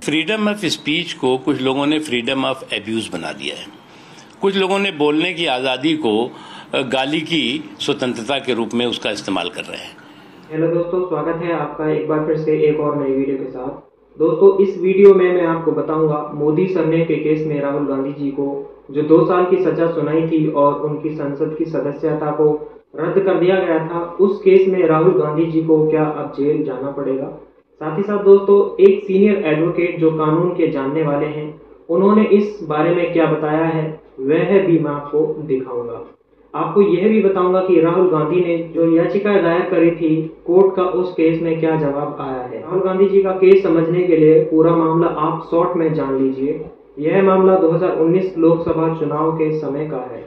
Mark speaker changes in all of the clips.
Speaker 1: Freedom of speech को कुछ लोगों ने फ्रीडम ऑफ एब्यूज बना दिया है। कुछ लोगों ने बोलने की आज़ादी को गाली की स्वतंत्रता के रूप में उसका इस्तेमाल कर रहे हैं।
Speaker 2: हेलो दोस्तों, स्वागत है आपका एक बार फिर से एक और नई वीडियो के साथ। दोस्तों, इस वीडियो में मैं आपको बताऊंगा मोदी सरने के केस में राहुल गांधी जी को जो 2 साल की सजा सुनाई थी और उनकी संसद की सदस्यता को रद्द कर दिया गया था, उस केस में राहुल गांधी जी को क्या अब जेल जाना पड़ेगा। साथ ही साथ दोस्तों, एक सीनियर एडवोकेट जो कानून के जानने वाले हैं, उन्होंने इस बारे में क्या बताया है वह भी मैं आपको दिखाऊंगा। आपको यह भी बताऊंगा कि राहुल गांधी ने जो याचिका दायर करी थी कोर्ट का, उस केस में क्या जवाब आया है। राहुल गांधी जी का केस समझने के लिए पूरा मामला आप शॉर्ट में जान लीजिए। यह मामला 2019 लोकसभा चुनाव के समय का है।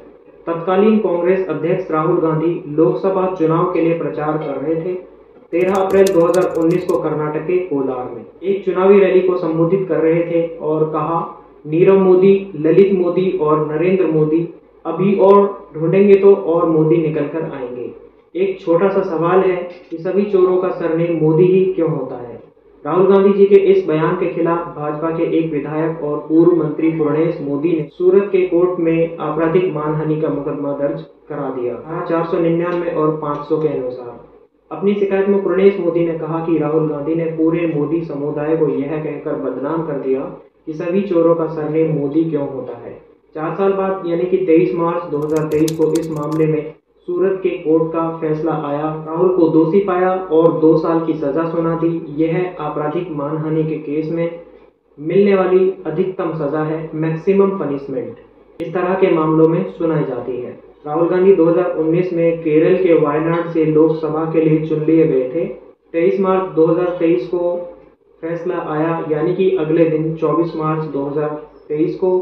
Speaker 2: तत्कालीन कांग्रेस अध्यक्ष राहुल गांधी लोकसभा चुनाव के लिए प्रचार कर रहे थे। 13 अप्रैल 2019 को कर्नाटक के कोलार में एक चुनावी रैली को संबोधित कर रहे थे और कहा, नीरव मोदी, ललित मोदी और नरेंद्र मोदी अभी और ढूंढेंगे तो और मोदी निकल कर आएंगे। एक छोटा सा सवाल है कि सभी चोरों का सरनेम मोदी ही क्यों होता है। राहुल गांधी जी के इस बयान के खिलाफ भाजपा के एक विधायक और पूर्व मंत्री पूर्णेश मोदी ने सूरत के कोर्ट में आपराधिक मानहानि का मुकदमा दर्ज करा दिया। धारा 499 और 500 के अनुसार अपनी शिकायत में पूर्णेश मोदी ने कहा कि राहुल गांधी ने पूरे मोदी समुदाय को यह कहकर बदनाम कर दिया कि सभी चोरों का सरनेम मोदी क्यों होता है। 4 साल बाद यानी कि 23 मार्च 2023 को इस मामले में सूरत के कोर्ट का फैसला आया। राहुल को दोषी पाया और 2 साल की सजा सुना दी। यह आपराधिक मानहानि के केस में मिलने वाली अधिकतम सजा है, मैक्सिमम पनिशमेंट इस तरह के मामलों में सुनाई जाती है। राहुल गांधी 2019 में केरल के वायनाड से लोकसभा के लिए चुन लिए गए थे। 23 मार्च 2023 को फैसला आया, यानी कि अगले दिन 24 मार्च 2023 को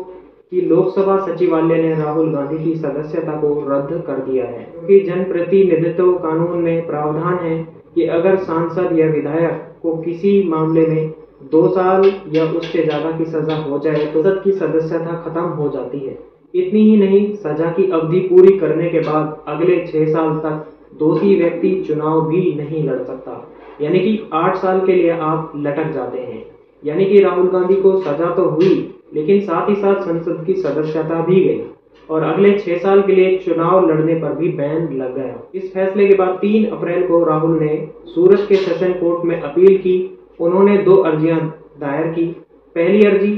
Speaker 2: कि लोकसभा सचिवालय ने राहुल गांधी की सदस्यता को रद्द कर दिया है, क्योंकि जनप्रतिनिधित्व कानून में प्रावधान है कि अगर सांसद या विधायक को किसी मामले में 2 साल या उससे ज्यादा की सजा हो जाए तो संसद की सदस्यता खत्म हो जाती है। इतनी ही नहीं, सजा की अवधि पूरी करने के बाद अगले 6 साल तक दोषी व्यक्ति चुनाव भी नहीं लड़ सकता, यानी कि 8 साल के लिए आप लटक जाते हैं। यानी कि राहुल गांधी को सजा तो हुई, लेकिन साथ ही साथ संसद की सदस्यता भी गई और अगले 6 साल के लिए चुनाव लड़ने पर भी बैन लग गया। इस फैसले के बाद 3 अप्रैल को राहुल ने सूरत के सेशन कोर्ट में अपील की। उन्होंने 2 अर्जियां दायर की। पहली अर्जी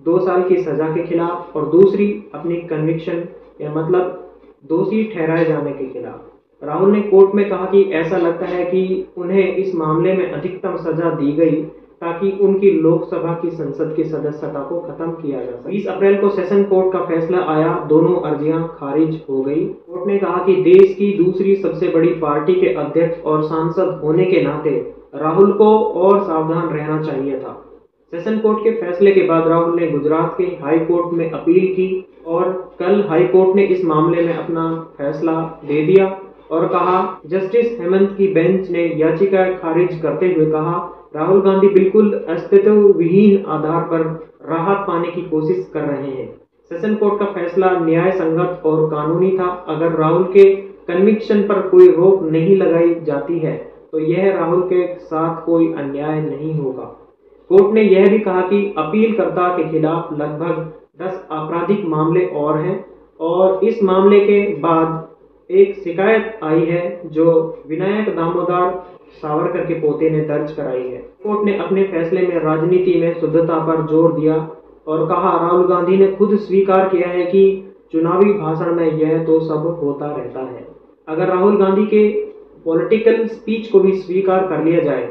Speaker 2: 2 साल की सजा के खिलाफ और दूसरी अपनी कन्विक्शन या मतलब दोषी ठहराए जाने के खिलाफ। राहुल ने कोर्ट में कहा कि ऐसा लगता है कि उन्हें इस मामले में अधिकतम सजा दी गई ताकि उनकी लोकसभा की संसद की सदस्यता को खत्म किया जा सके। 20 अप्रैल को सेशन कोर्ट का फैसला आया, दोनों अर्जियां खारिज हो गई। कोर्ट ने कहा कि देश की दूसरी सबसे बड़ी पार्टी के अध्यक्ष और सांसद होने के नाते राहुल को और सावधान रहना चाहिए था। सेशन कोर्ट के फैसले के बाद राहुल ने गुजरात के हाई कोर्ट में अपील की और कल हाई कोर्ट ने इस मामले में अपना फैसला दे दिया और कहा, जस्टिस हेमंत की बेंच ने याचिका खारिज करते हुए कहा, राहुल गांधी बिल्कुल अस्तित्व विहीन आधार पर राहत पाने की कोशिश कर रहे हैं। सेशन कोर्ट का फैसला न्याय संगत और कानूनी था। अगर राहुल के कन्विक्शन पर कोई रोक नहीं लगाई जाती है तो यह राहुल के साथ कोई अन्याय नहीं होगा। कोर्ट ने यह भी कहा कि अपीलकर्ता के खिलाफ लगभग 10 आपराधिक मामले और हैं और इस मामले के बाद एक शिकायत आई है जो विनायक दामोदर सावरकर के पोते ने दर्ज कराई है। कोर्ट ने अपने फैसले में राजनीति में शुद्धता पर जोर दिया और कहा, राहुल गांधी ने खुद स्वीकार किया है कि चुनावी भाषण में यह तो सब होता रहता है। अगर राहुल गांधी के पॉलिटिकल स्पीच को भी स्वीकार कर लिया जाए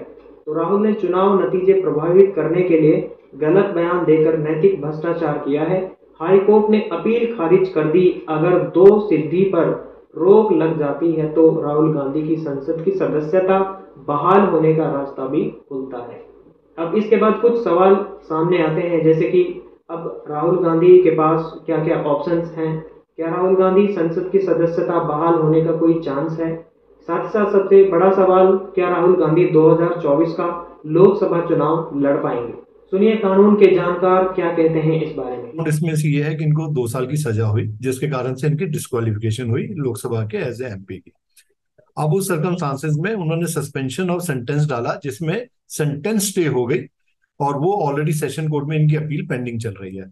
Speaker 2: तो राहुल ने चुनाव नतीजे प्रभावित करने के लिए गलत बयान देकर नैतिक भ्रष्टाचार किया है। हाई कोर्ट ने अपील खारिज कर दी। अगर 2 सिद्धि पर रोक लग जाती है तो राहुल गांधी की संसद की सदस्यता बहाल होने का रास्ता भी खुलता है। अब इसके बाद कुछ सवाल सामने आते हैं, जैसे कि अब राहुल गांधी के पास क्या क्या ऑप्शंस हैं। क्या राहुल गांधी संसद की सदस्यता बहाल होने का कोई चांस है? साथ ही साथ सबसे बड़ा सवाल, क्या राहुल गांधी 2024 का लोकसभा चुनाव लड़ पाएंगे? सुनिए कानून के जानकार क्या कहते हैं इस बारे में।
Speaker 3: और इसमें से ये है कि इनको 2 साल की सजा हुई, जिसके कारण से इनकी डिस्क्वालिफिकेशन हुई लोकसभा के एज ए एमपी की। अब उस सर्कमस्टांसेस में उन्होंने सस्पेंशन और सेंटेंस डाला, जिसमें सेंटेंस स्टे हो गई और वो ऑलरेडी सेशन कोर्ट में इनकी अपील पेंडिंग चल रही है।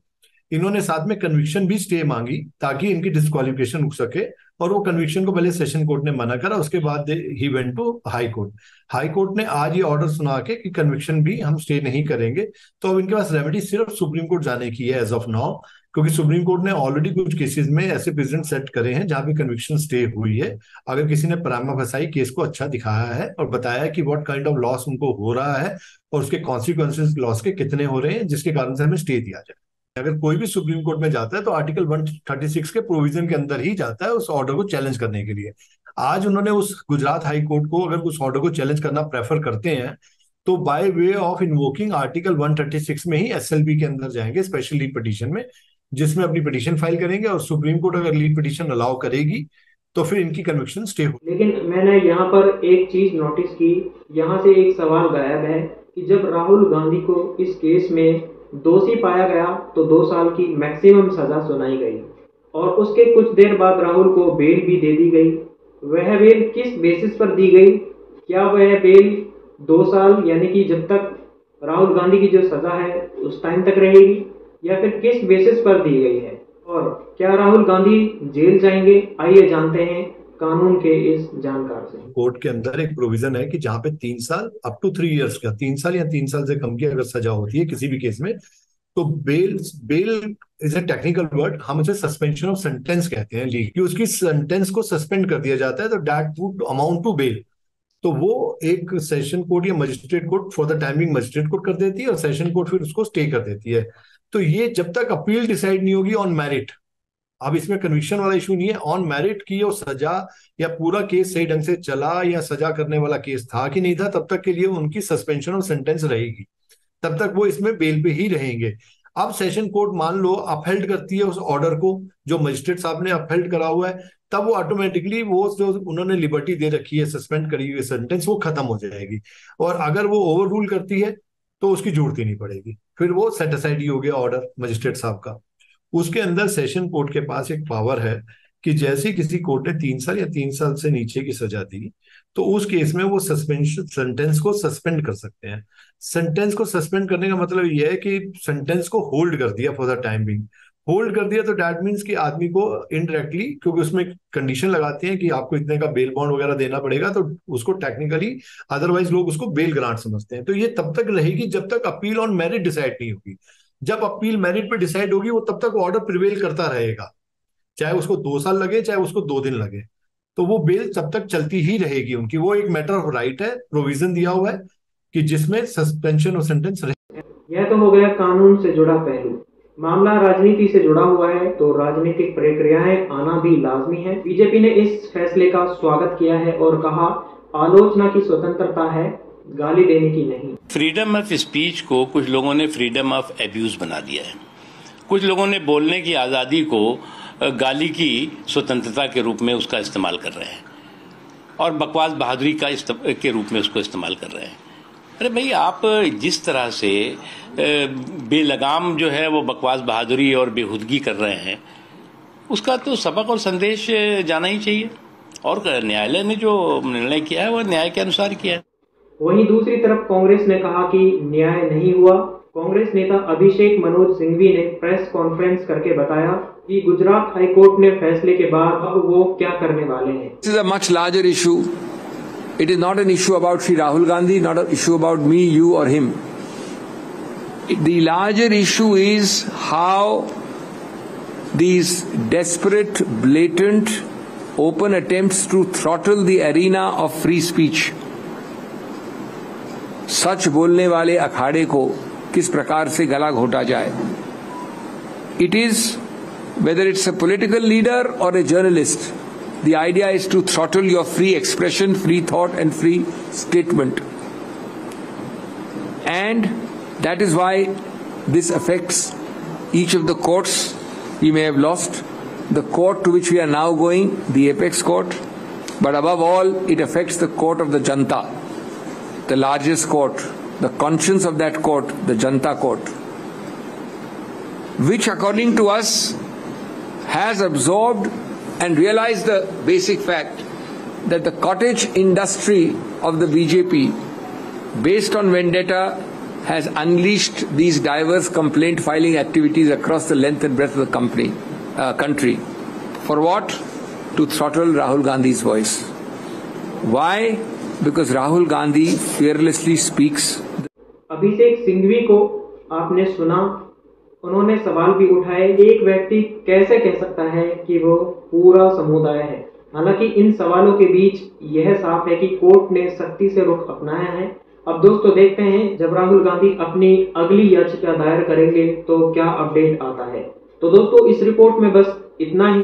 Speaker 3: इन्होंने साथ में कन्विक्शन भी स्टे मांगी ताकि इनकी डिस्क्वालिफिकेशन रुक सके, और वो कन्विक्शन को पहले सेशन कोर्ट ने मना करा, उसके बाद ही went to high court. High court ने आज ये ऑर्डर सुना के कि कन्विक्शन भी हम स्टे नहीं करेंगे। तो अब इनके पास रेमेडी सिर्फ सुप्रीम कोर्ट जाने की है एज ऑफ नाउ, क्योंकि सुप्रीम कोर्ट ने ऑलरेडी कुछ केसेस में ऐसे प्रेसिडेंट सेट करे हैं जहां पे कन्विक्शन स्टे हुई है। अगर किसी ने प्राइमा फेसाई केस को अच्छा दिखाया है और बताया कि व्हाट काइंड ऑफ लॉस उनको हो रहा है और उसके कॉन्सिक्वेंसेस लॉस के कितने हो रहे हैं, जिसके कारण से हमें स्टे दिया जाए। अगर कोई भी सुप्रीम कोर्ट में जाता है तो आर्टिकल 136 के प्रोविजन के अंदर ही जाता है उस ऑर्डर को चैलेंज करने के लिए। आज उन्होंने उस गुजरात हाई कोर्ट को अगर उस ऑर्डर को चैलेंज करना प्रेफर करते हैं तो by way of invoking article 136 में ही एसएलपी के अंदर जाएंगे, स्पेशल लीड पिटीशन में, जिसमें अपनी पिटीशन फाइल करेंगे और सुप्रीम कोर्ट अगर लीड पिटीशन अलाउ करेगी तो फिर इनकी कन्विक्शन स्टे हो।
Speaker 2: लेकिन मैंने यहाँ पर एक चीज नोटिस की, यहाँ से एक सवाल गायब है कि जब राहुल गांधी को इस केस में दोषी पाया गया तो 2 साल की मैक्सिमम सजा सुनाई गई और उसके कुछ देर बाद राहुल को बेल भी दे दी गई। वह बेल किस बेसिस पर दी गई? क्या वह बेल 2 साल यानी कि जब तक राहुल गांधी की जो सजा है उस टाइम तक रहेगी, या फिर किस बेसिस पर दी गई है? और क्या राहुल गांधी जेल जाएंगे? आइए जानते हैं कानून के इस जानकार से।
Speaker 3: कोर्ट के अंदर एक प्रोविजन है कि जहां पे 3 साल अप टू 3 इयर्स का, 3 साल या 3 साल से कम की अगर सजा होती है किसी भी केस में, तो bail is a technical word, हम उसे सस्पेंशन ऑफ सेंटेंस कहते हैं, कि उसकी सेंटेंस को सस्पेंड कर दिया जाता है तो that would amount to bail. तो वो एक सेशन कोर्ट या magistrate court for the timing magistrate court कर देती है और सेशन कोर्ट फिर उसको स्टे कर देती है। तो ये जब तक अपील डिसाइड नहीं होगी ऑन मेरिट, अब इसमें कन्विक्शन वाला इशू नहीं है, ऑन मेरिट की वो सजा या पूरा केस सही ढंग से चला या सजा करने वाला केस था कि नहीं था, तब तक के लिए उनकी सस्पेंशन ऑफ सेंटेंस रहेगी, तब तक वो इसमें बेल पे ही रहेंगे। अब सेशन कोर्ट मान लो अपहेल्ड करती है उस ऑर्डर को जो मजिस्ट्रेट साहब ने अपहेल्ड करा हुआ है, तब वो ऑटोमेटिकली वो जो उन्होंने लिबर्टी दे रखी है सस्पेंड करी हुई सेंटेंस वो खत्म हो जाएगी। और अगर वो ओवर रूल करती है तो उसकी जरूरत ही नहीं पड़ेगी, फिर वो सेट असाइड ही हो गया ऑर्डर मजिस्ट्रेट साहब का। उसके अंदर सेशन कोर्ट के पास एक पावर है कि जैसे किसी कोर्ट ने 3 साल या 3 साल से नीचे की सजा दी तो उस केस में वो सस्पेंशन सेंटेंस को सस्पेंड कर सकते हैं। सेंटेंस को सस्पेंड करने का मतलब यह है कि सेंटेंस को होल्ड कर दिया for the time being. Hold कर दिया तो दैट मीन्स कि आदमी को इनडायरेक्टली, क्योंकि उसमें कंडीशन लगाते हैं कि आपको इतने का बेल बॉन्ड वगैरह देना पड़ेगा, तो उसको टेक्निकली अदरवाइज लोग उसको बेल ग्रांट समझते हैं। तो ये तब तक रहेगी जब तक अपील ऑन मेरिट डिसाइड नहीं होगी। जब अपील मेरिट पे डिसाइड होगी वो तब तक ऑर्डर प्रिवेल करता रहेगा, चाहे उसको 2 साल लगे चाहे उसको 2 दिन लगे, तो वो बेल तब तक चलती ही रहेगी उनकी। वो एक मैटर ऑफ राइट है, प्रोविजन दिया हुआ है कि जिसमें सस्पेंशन ऑफ सेंटेंस रहे।
Speaker 2: यह तो हो गया कानून से जुड़ा पहलू। मामला राजनीति से जुड़ा हुआ है तो राजनीतिक प्रक्रियाएं आना भी लाजमी है। बीजेपी ने इस फैसले का स्वागत किया है और कहा आलोचना की स्वतंत्रता है, गाली देने की नहीं।
Speaker 1: फ्रीडम ऑफ स्पीच को कुछ लोगों ने फ्रीडम ऑफ एब्यूज बना दिया है। कुछ लोगों ने बोलने की आज़ादी को गाली की स्वतंत्रता के रूप में उसका इस्तेमाल कर रहे हैं और बकवास बहादुरी के रूप में उसको इस्तेमाल कर रहे हैं। अरे भाई, आप जिस तरह से बेलगाम जो है वो बकवास बहादुरी और बेहुदगी कर रहे हैं, उसका तो सबक और संदेश जाना ही चाहिए। और न्यायालय ने जो निर्णय किया है वो न्याय के अनुसार किया है।
Speaker 2: वहीं दूसरी तरफ कांग्रेस ने कहा कि न्याय नहीं हुआ। कांग्रेस नेता अभिषेक मनोज सिंघवी ने प्रेस कॉन्फ्रेंस करके बताया कि गुजरात हाई कोर्ट ने फैसले के बाद अब वो क्या करने वाले हैं।
Speaker 4: This is a much larger issue. It is not an issue about Shri Rahul Gandhi, not an issue about me, you or him. The larger issue is how these desperate, blatant, open attempts to throttle the arena of free speech, सच बोलने वाले अखाड़े को किस प्रकार से गला घोटा जाए। It is, whether it's a political leader or a journalist, the idea is to throttle your free expression, free thought and free statement. And that is why this affects each of the courts we may have lost. The court to which we are now going, the apex court, but above all it affects the court of the Janta, the largest court, the conscience of that court, the Janta court, which according to us has absorbed and realized the basic fact that the cottage industry of the BJP, based on vendetta, has unleashed these diverse complaint filing activities across the length and breadth of the country. For what? To throttle Rahul Gandhi's voice. Why? Because Rahul Gandhi fearlessly speaks.
Speaker 2: अभिषेक सिंघवी को आपने सुना, उन्होंने सवाल भी उठाए, एक व्यक्ति कैसे कह सकता है कि वो पूरा समुदाय है। हालांकि इन सवालों के बीच यह साफ है कि कोर्ट ने सख्ती से रुख अपनाया है। अब दोस्तों देखते हैं जब राहुल गांधी अपनी अगली याचिका दायर करेंगे तो क्या अपडेट आता है। तो दोस्तों इस रिपोर्ट में बस इतना ही।